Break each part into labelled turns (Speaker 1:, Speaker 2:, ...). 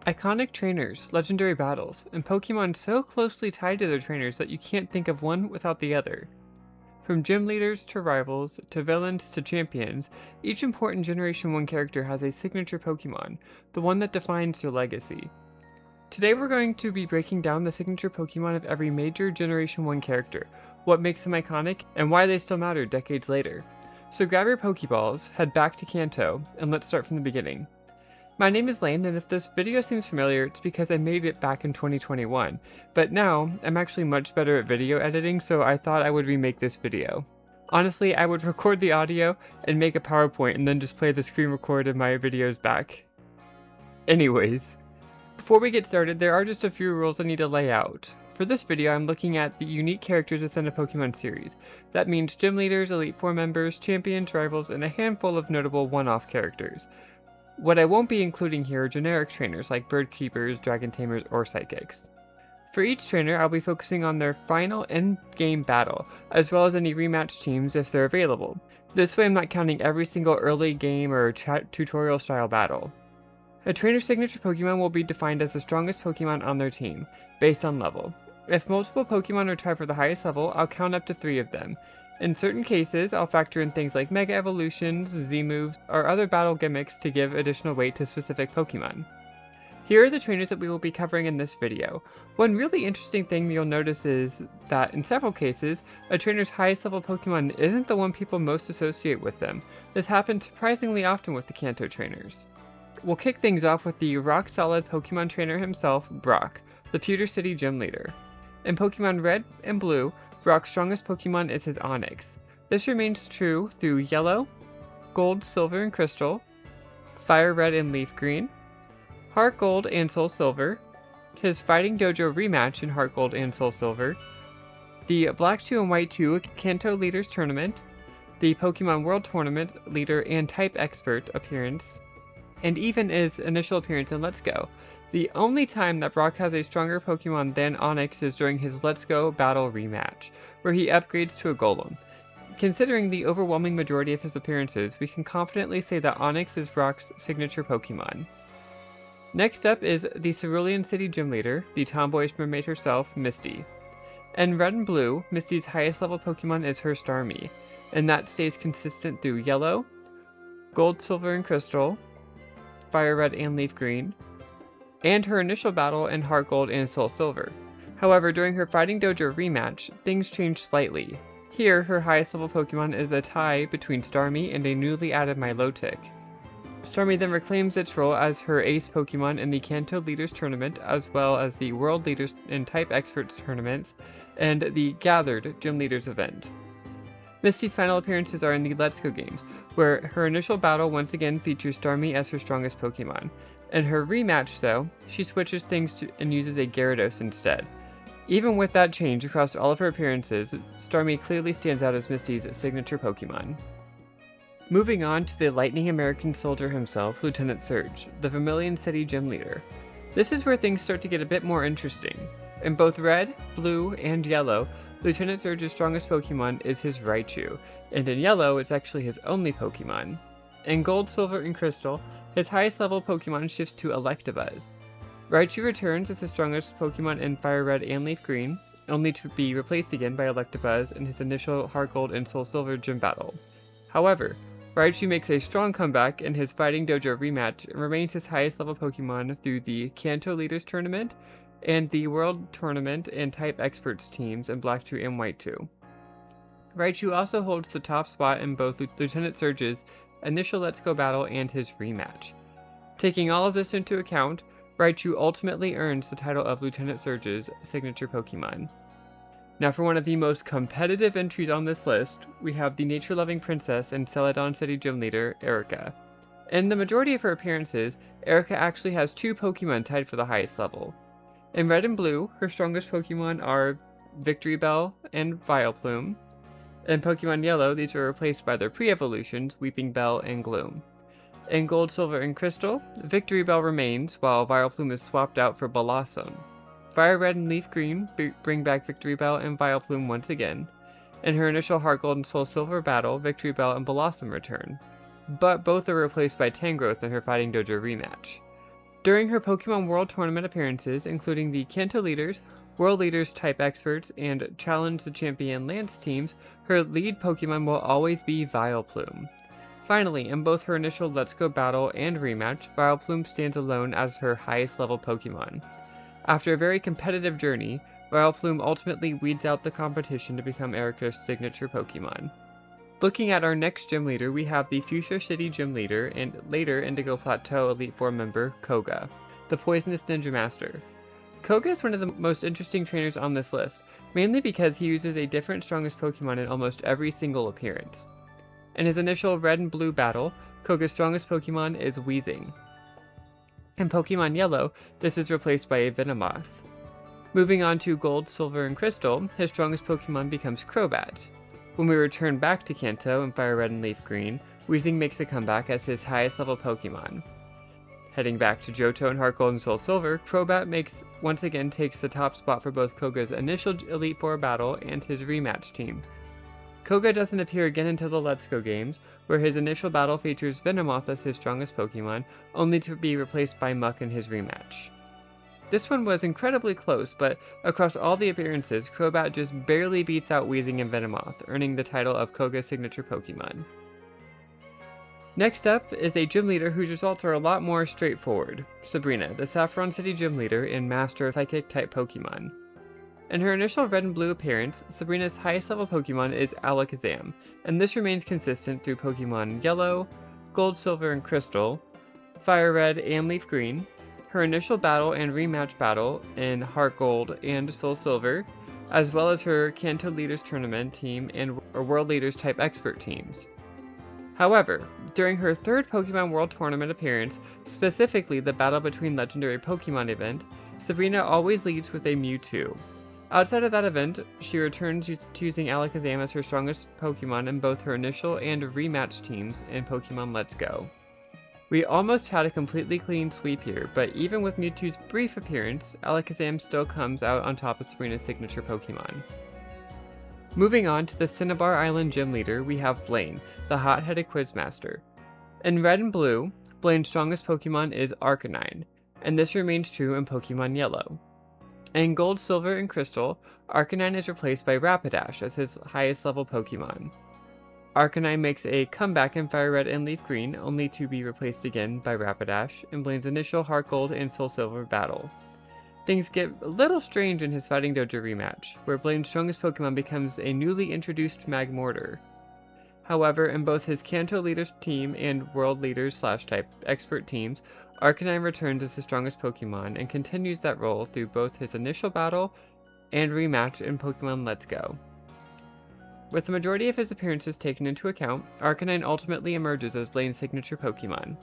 Speaker 1: Iconic trainers, legendary battles, and Pokemon so closely tied to their trainers that you can't think of one without the other. From gym leaders to rivals, to villains to champions, each important Generation 1 character has a signature Pokemon, the one that defines their legacy. Today we're going to be breaking down the signature Pokemon of every major Generation 1 character, what makes them iconic, and why they still matter decades later. So grab your Pokeballs, head back to Kanto, and let's start from the beginning. My name is Blaine, and if this video seems familiar, it's because I made it back in 2021, but now I'm actually much better at video editing, so I thought I would remake this video. Honestly, I would record the audio and make a PowerPoint and then just play the screen record of my videos back. Anyways, before we get started, there are just a few rules I need to lay out. For this video, I'm looking at the unique characters within a Pokemon series. That means gym leaders, Elite Four members, champions, rivals, and a handful of notable one-off characters. What I won't be including here are generic trainers like bird keepers, dragon tamers, or psychics. For each trainer, I'll be focusing on their final end-game battle, as well as any rematch teams if they're available. This way I'm not counting every single early game or tutorial style battle. A trainer's signature Pokemon will be defined as the strongest Pokemon on their team, based on level. If multiple Pokemon are tied for the highest level, I'll count up to 3 of them. In certain cases, I'll factor in things like Mega Evolutions, Z-moves, or other battle gimmicks to give additional weight to specific Pokemon. Here are the trainers that we will be covering in this video. One really interesting thing you'll notice is that in several cases, a trainer's highest level Pokemon isn't the one people most associate with them. This happens surprisingly often with the Kanto trainers. We'll kick things off with the rock-solid Pokemon trainer himself, Brock, the Pewter City gym leader. In Pokemon Red and Blue, Brock's strongest Pokemon is his Onix. This remains true through Yellow, Gold, Silver, and Crystal, Fire Red and Leaf Green, Heart Gold and Soul Silver, his Fighting Dojo rematch in Heart Gold and Soul Silver, the Black 2 and White 2 Kanto Leaders Tournament, the Pokemon World Tournament Leader and Type Expert appearance, and even his initial appearance in Let's Go. The only time that Brock has a stronger Pokemon than Onix is during his Let's Go battle rematch, where he upgrades to a Golem. Considering the overwhelming majority of his appearances, we can confidently say that Onix is Brock's signature Pokemon. Next up is the Cerulean City gym leader, the tomboyish mermaid herself, Misty. In Red and Blue, Misty's highest level Pokemon is her Starmie, and that stays consistent through Yellow, Gold, Silver, and Crystal, Fire Red and Leaf Green, and her initial battle in Heart Gold and Soul Silver. However, during her Fighting Dojo rematch, things changed slightly. Here, her highest level Pokemon is a tie between Starmie and a newly added Milotic. Starmie then reclaims its role as her ace Pokemon in the Kanto Leaders Tournament, as well as the World Leaders and Type Experts Tournaments, and the Gathered Gym Leaders event. Misty's final appearances are in the Let's Go games, where her initial battle once again features Starmie as her strongest Pokemon. In her rematch, though, she switches things and uses a Gyarados instead. Even with that change across all of her appearances, Starmie clearly stands out as Misty's signature Pokemon. Moving on to the Lightning American Soldier himself, Lieutenant Surge, the Vermilion City gym leader. This is where things start to get a bit more interesting. In both Red, Blue, and Yellow, Lieutenant Surge's strongest Pokemon is his Raichu, and in Yellow, it's actually his only Pokemon. In Gold, Silver, and Crystal, his highest level Pokemon shifts to Electabuzz. Raichu returns as his strongest Pokemon in Fire Red and Leaf Green, only to be replaced again by Electabuzz in his initial Heart Gold and Soul Silver gym battle. However, Raichu makes a strong comeback in his Fighting Dojo rematch and remains his highest level Pokemon through the Kanto Leaders Tournament and the World Tournament and Type Experts teams in Black 2 and White 2. Raichu also holds the top spot in both Lieutenant Surge's initial Let's Go battle and his rematch. Taking all of this into account, Raichu ultimately earns the title of Lieutenant Surge's signature Pokemon. Now for one of the most competitive entries on this list, we have the nature-loving princess and Celadon City gym leader, Erika. In the majority of her appearances, Erika actually has 2 Pokemon tied for the highest level. In Red and Blue, her strongest Pokemon are Victory Bell and Vileplume. In Pokemon Yellow, these are replaced by their pre-evolutions, Weeping Bell and Gloom. In Gold, Silver, and Crystal, Victory Bell remains, while Vileplume is swapped out for Blossom. Fire Red and Leaf Green bring back Victory Bell and Vileplume once again. In her initial Heart Gold and Soul Silver battle, Victory Bell and Blossom return, but both are replaced by Tangrowth in her Fighting Dojo rematch. During her Pokemon World Tournament appearances, including the Kanto Leaders, World Leaders Type Experts, and Challenge the Champion Lance teams, her lead Pokemon will always be Vileplume. Finally, in both her initial Let's Go battle and rematch, Vileplume stands alone as her highest level Pokemon. After a very competitive journey, Vileplume ultimately weeds out the competition to become Erika's signature Pokemon. Looking at our next gym leader, we have the Fuchsia City gym leader and later Indigo Plateau Elite Four member, Koga, the Poisonous Ninja Master. Koga is one of the most interesting trainers on this list, mainly because he uses a different strongest Pokemon in almost every single appearance. In his initial Red and Blue battle, Koga's strongest Pokemon is Weezing. In Pokemon Yellow, this is replaced by a Venomoth. Moving on to Gold, Silver, and Crystal, his strongest Pokemon becomes Crobat. When we return back to Kanto in Fire Red and Leaf Green, Weezing makes a comeback as his highest level Pokemon. Heading back to Johto and Heart Gold and Soul Silver, Crobat once again takes the top spot for both Koga's initial Elite Four battle and his rematch team. Koga doesn't appear again until the Let's Go games, where his initial battle features Venomoth as his strongest Pokemon, only to be replaced by Muck in his rematch. This one was incredibly close, but across all the appearances, Crobat just barely beats out Weezing and Venomoth, earning the title of Koga's signature Pokemon. Next up is a gym leader whose results are a lot more straightforward, Sabrina, the Saffron City gym leader and master of Psychic-type Pokemon. In her initial Red and Blue appearance, Sabrina's highest level Pokemon is Alakazam, and this remains consistent through Pokemon Yellow, Gold, Silver, and Crystal, Fire Red, and Leaf Green, her initial battle and rematch battle in Heart Gold and Soul Silver, as well as her Kanto Leaders Tournament team and World Leaders Type Expert teams. However, during her third Pokemon World Tournament appearance, specifically the Battle Between Legendary Pokemon event, Sabrina always leads with a Mewtwo. Outside of that event, she returns to using Alakazam as her strongest Pokemon in both her initial and rematch teams in Pokemon Let's Go. We almost had a completely clean sweep here, but even with Mewtwo's brief appearance, Alakazam still comes out on top of Sabrina's signature Pokemon. Moving on to the Cinnabar Island gym leader, we have Blaine, the hot-headed Quizmaster. In Red and Blue, Blaine's strongest Pokemon is Arcanine, and this remains true in Pokemon Yellow. In Gold, Silver, and Crystal, Arcanine is replaced by Rapidash as his highest level Pokemon. Arcanine makes a comeback in Fire Red and Leaf Green, only to be replaced again by Rapidash in Blaine's initial Heart Gold and Soul Silver battle. Things get a little strange in his Fighting Dojo rematch, where Blaine's strongest Pokemon becomes a newly introduced Magmortar. However, in both his Kanto Leaders team and World Leaders / Type Expert teams, Arcanine returns as his strongest Pokemon and continues that role through both his initial battle and rematch in Pokemon Let's Go. With the majority of his appearances taken into account, Arcanine ultimately emerges as Blaine's signature Pokemon.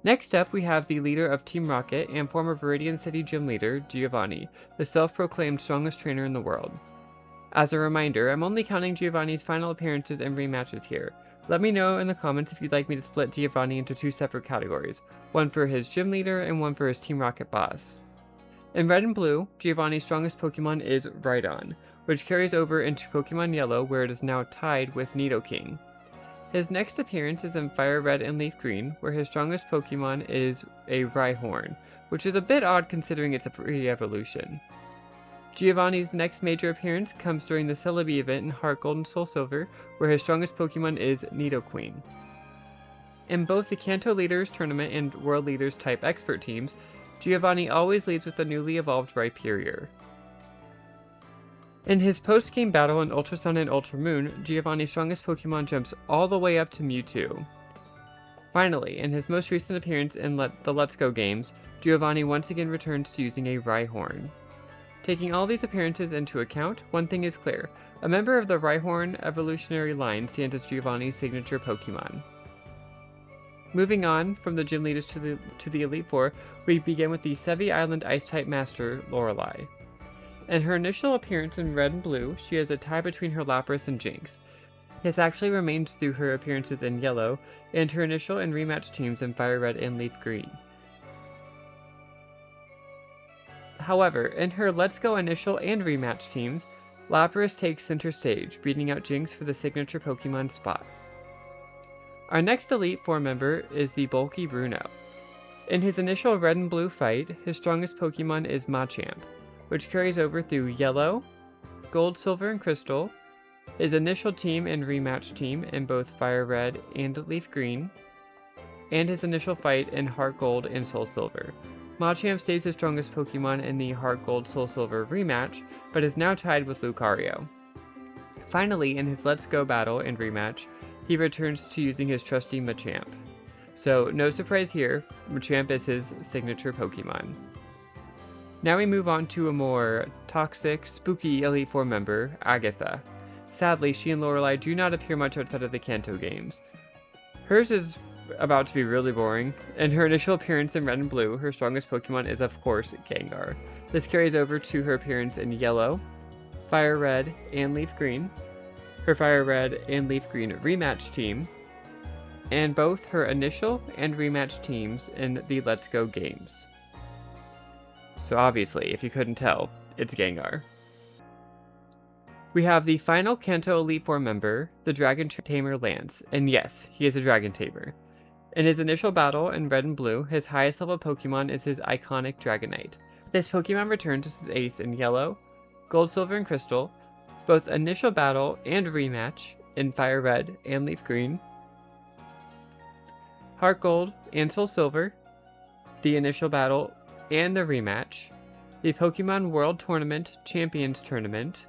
Speaker 1: Next up, we have the leader of Team Rocket and former Viridian City gym leader, Giovanni, the self-proclaimed strongest trainer in the world. As a reminder, I'm only counting Giovanni's final appearances and rematches here. Let me know in the comments if you'd like me to split Giovanni into two separate categories, one for his gym leader and one for his Team Rocket boss. In Red and Blue, Giovanni's strongest Pokemon is Rhyhorn, which carries over into Pokemon Yellow, where it is now tied with Nidoking. His next appearance is in Fire Red and Leaf Green, where his strongest Pokemon is a Rhyhorn, which is a bit odd considering it's a pre-evolution. Giovanni's next major appearance comes during the Celebi event in Heart Gold and Soul Silver, where his strongest Pokemon is Nidoqueen. In both the Kanto Leaders Tournament and World Leaders Type Expert teams, Giovanni always leads with the newly evolved Rhyperior. In his post-game battle in Ultra Sun and Ultra Moon, Giovanni's strongest Pokemon jumps all the way up to Mewtwo. Finally, in his most recent appearance in the Let's Go games, Giovanni once again returns to using a Rhyhorn. Taking all these appearances into account, one thing is clear: a member of the Rhyhorn evolutionary line stands as Giovanni's signature Pokemon. Moving on from the gym leaders to the Elite Four, we begin with the Sevi Island Ice-type master, Lorelei. In her initial appearance in Red and Blue, she has a tie between her Lapras and Jinx. This actually remains through her appearances in Yellow and her initial and rematch teams in Fire Red and Leaf Green. However, in her Let's Go initial and rematch teams, Lapras takes center stage, beating out Jinx for the signature Pokemon spot. Our next Elite Four member is the bulky Bruno. In his initial red and blue fight, his strongest Pokemon is Machamp, which carries over through Yellow, Gold, Silver, and Crystal, his initial team and rematch team in both Fire Red and Leaf Green, and his initial fight in Heart Gold and Soul Silver. Machamp stays his strongest Pokemon in the Heart Gold Soul Silver rematch, but is now tied with Lucario. Finally, in his Let's Go battle and rematch, he returns to using his trusty Machamp. So, no surprise here, Machamp is his signature Pokemon. Now we move on to a more toxic, spooky Elite Four member, Agatha. Sadly, she and Lorelei do not appear much outside of the Kanto games. Hers is about to be really boring. In her initial appearance in Red and Blue, her strongest Pokemon is of course Gengar. This carries over to her appearance in Yellow, Fire Red, and Leaf Green, her Fire Red and Leaf Green rematch team, and both her initial and rematch teams in the Let's Go games. So obviously, if you couldn't tell, it's Gengar. We have the final Kanto Elite Four member, the Dragon Tamer Lance, and yes, he is a Dragon Tamer. In his initial battle in Red and Blue, his highest level Pokemon is his iconic Dragonite. This Pokemon returns as his ace in Yellow, Gold, Silver, and Crystal, both initial battle and rematch in Fire Red and Leaf Green, Heart Gold and Soul Silver, the initial battle and the rematch, the Pokemon World Tournament Champions Tournament,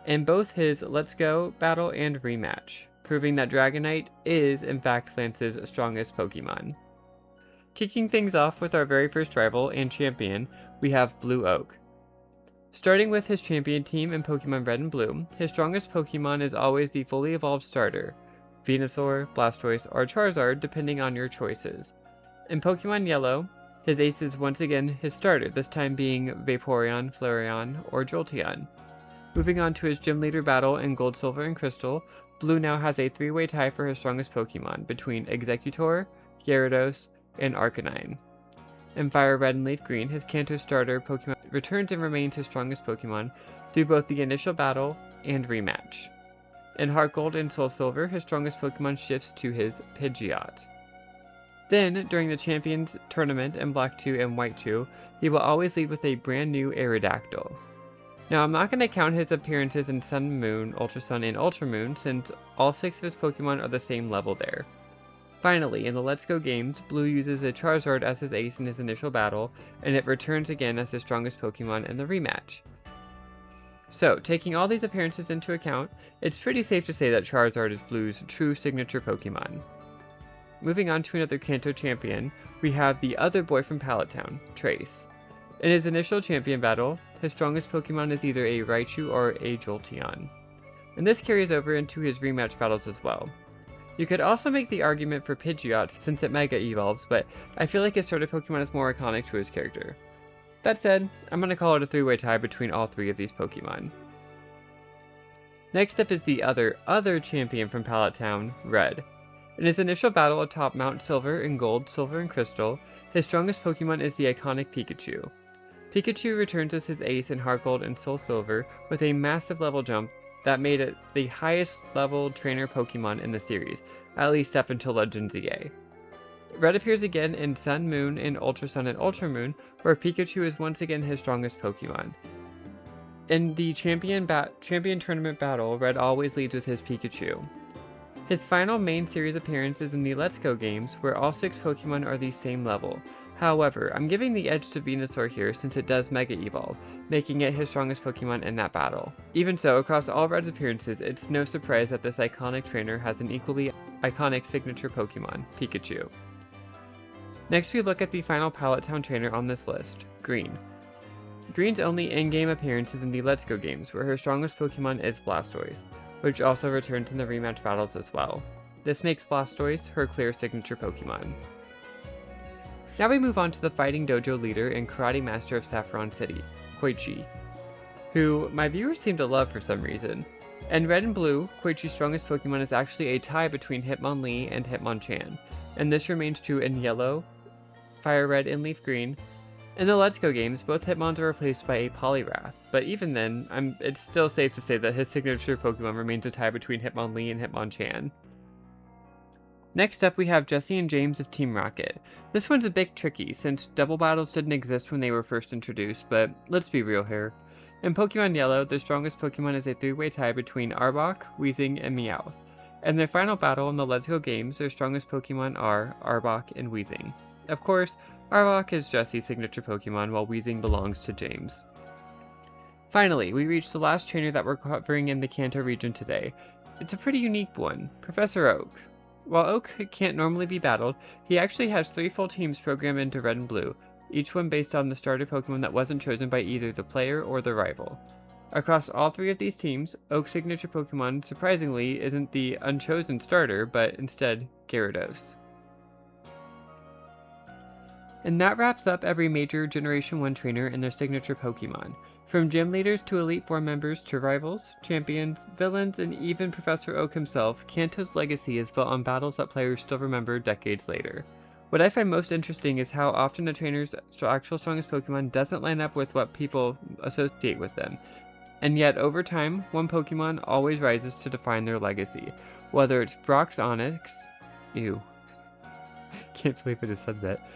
Speaker 1: and both his Let's Go battle and rematch, proving that Dragonite is, in fact, Lance's strongest Pokemon. Kicking things off with our very first rival and champion, we have Blue Oak. Starting with his champion team in Pokemon Red and Blue, his strongest Pokemon is always the fully evolved starter, Venusaur, Blastoise, or Charizard depending on your choices. In Pokemon Yellow, his ace is once again his starter, this time being Vaporeon, Flareon, or Jolteon. Moving on to his gym leader battle in Gold, Silver, and Crystal, Blue now has a three-way tie for his strongest Pokemon between Exeggutor, Gyarados, and Arcanine. In Fire Red and Leaf Green, his Kanto starter Pokemon returns and remains his strongest Pokemon through both the initial battle and rematch. In Heart Gold and Soul Silver, his strongest Pokemon shifts to his Pidgeot. Then, during the Champions Tournament in Black 2 and White 2, he will always lead with a brand new Aerodactyl. Now, I'm not going to count his appearances in Sun and Moon, Ultra Sun, and Ultra Moon, since all 6 of his Pokemon are the same level there. Finally, in the Let's Go games, Blue uses a Charizard as his ace in his initial battle, and it returns again as his strongest Pokemon in the rematch. So, taking all these appearances into account, it's pretty safe to say that Charizard is Blue's true signature Pokemon. Moving on to another Kanto champion, we have the other boy from Pallet Town, Trace. In his initial champion battle, his strongest Pokemon is either a Raichu or a Jolteon. And this carries over into his rematch battles as well. You could also make the argument for Pidgeot since it Mega Evolves, but I feel like his starter Pokemon is more iconic to his character. That said, I'm going to call it a three-way tie between all 3 of these Pokemon. Next up is the other champion from Pallet Town, Red. In his initial battle atop Mount Silver in Gold, Silver, and Crystal, his strongest Pokemon is the iconic Pikachu. Pikachu returns as his ace in Heart Gold and Soul Silver with a massive level jump that made it the highest level trainer Pokemon in the series, at least up until Legends EA. Red appears again in Sun, Moon, and Ultra Sun and Ultra Moon, where Pikachu is once again his strongest Pokemon. In the Champion Tournament battle, Red always leads with his Pikachu. His final main series appearance is in the Let's Go games, where all 6 Pokemon are the same level. However, I'm giving the edge to Venusaur here since it does Mega Evolve, making it his strongest Pokemon in that battle. Even so, across all Red's appearances, it's no surprise that this iconic trainer has an equally iconic signature Pokemon, Pikachu. Next we look at the final Pallet Town trainer on this list, Green. Green's only in-game appearance is in the Let's Go games, where her strongest Pokemon is Blastoise, which also returns in the rematch battles as well. This makes Blastoise her clear signature Pokemon. Now we move on to the Fighting Dojo leader and Karate Master of Saffron City, Quochi, who my viewers seem to love for some reason. In Red and Blue, Quochi's strongest Pokemon is actually a tie between Hitmonlee and Hitmonchan, and this remains true in Yellow, Fire Red, and Leaf Green. In the Let's Go games, both Hitmons are replaced by a Poliwrath, but even then, it's still safe to say that his signature Pokemon remains a tie between Hitmonlee and Hitmonchan. Next up, we have Jesse and James of Team Rocket. This one's a bit tricky, since double battles didn't exist when they were first introduced, but let's be real here. In Pokemon Yellow, the strongest Pokemon is a three-way tie between Arbok, Weezing, and Meowth. In their final battle in the Let's Go games, their strongest Pokemon are Arbok and Weezing. Of course, Arbok is Jesse's signature Pokemon, while Weezing belongs to James. Finally, we reached the last trainer that we're covering in the Kanto region today. It's a pretty unique one, Professor Oak. While Oak can't normally be battled, he actually has 3 full teams programmed into Red and Blue, each one based on the starter Pokemon that wasn't chosen by either the player or the rival. Across all 3 of these teams, Oak's signature Pokemon, surprisingly, isn't the unchosen starter, but instead Gyarados. And that wraps up every major Generation 1 trainer and their signature Pokemon. From gym leaders to Elite Four members to rivals, champions, villains, and even Professor Oak himself, Kanto's legacy is built on battles that players still remember decades later. What I find most interesting is how often a trainer's actual strongest Pokemon doesn't line up with what people associate with them. And yet, over time, one Pokemon always rises to define their legacy. Whether it's Brock's Onix... Ew. Can't believe I just said that.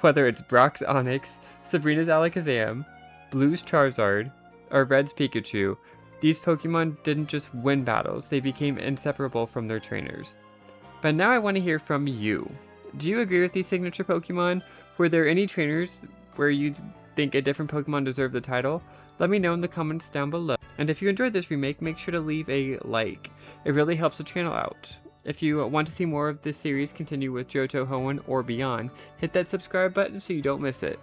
Speaker 1: Whether it's Brock's Onix, Sabrina's Alakazam, Blue's Charizard, or Red's Pikachu, these Pokemon didn't just win battles, they became inseparable from their trainers. But now I want to hear from you. Do you agree with these signature Pokemon? Were there any trainers where you think a different Pokemon deserved the title? Let me know in the comments down below. And if you enjoyed this remake, make sure to leave a like. It really helps the channel out. If you want to see more of this series continue with Johto, Hoenn, or beyond, hit that subscribe button so you don't miss it.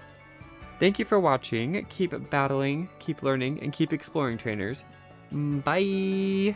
Speaker 1: Thank you for watching. Keep battling, keep learning, and keep exploring, trainers. Bye!